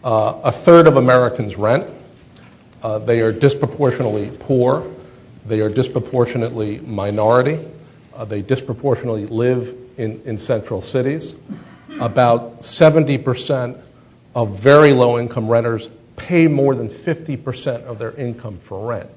A third of Americans rent. They are disproportionately poor. They are disproportionately minority. They disproportionately live in central cities. About 70% of very low-income renters pay more than 50% of their income for rent.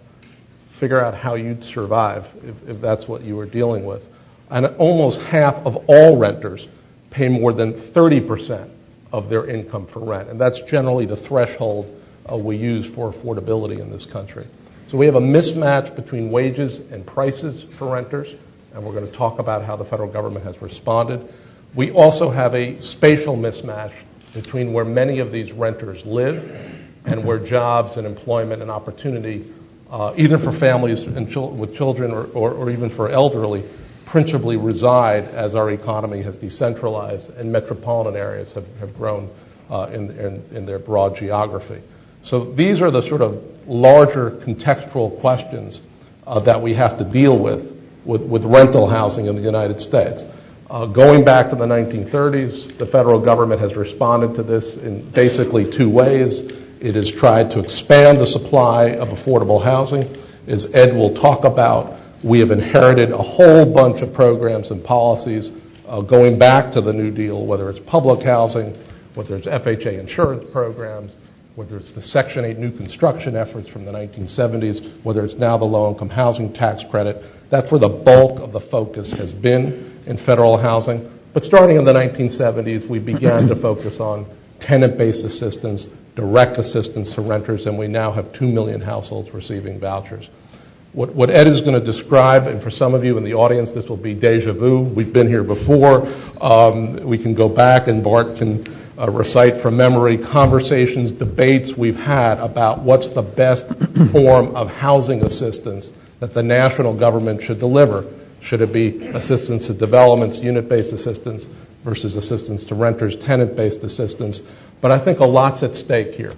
Figure out how you'd survive if that's what you were dealing with. And almost half of all renters pay more than 30% of their income for rent. And that's generally the threshold we use for affordability in this country. So we have a mismatch between wages and prices for renters, and we're going to talk about how the federal government has responded. We also have a spatial mismatch between where many of these renters live and where jobs and employment and opportunity, either for families and with children or even for elderly, principally reside as our economy has decentralized and metropolitan areas have grown in their broad geography. So these are the sort of larger contextual questions that we have to deal with rental housing in the United States. Going back to the 1930s, the federal government has responded to this in basically two ways. It has tried to expand the supply of affordable housing. As Ed will talk about, we have inherited a whole bunch of programs and policies going back to the New Deal, whether it's public housing, whether it's FHA insurance programs, whether it's the Section 8 new construction efforts from the 1970s, whether it's now the low-income housing tax credit. That's where the bulk of the focus has been in federal housing. But starting in the 1970s, we began to focus on tenant-based assistance, direct assistance to renters, and we now have 2 million households receiving vouchers. What Ed is going to describe, and for some of you in the audience, this will be deja vu. We've been here before. We can go back, and Bart can recite from memory conversations, debates we've had about what's the best form of housing assistance that the national government should deliver. Should it be assistance to developments, unit-based assistance, versus assistance to renters, tenant-based assistance? But I think a lot's at stake here.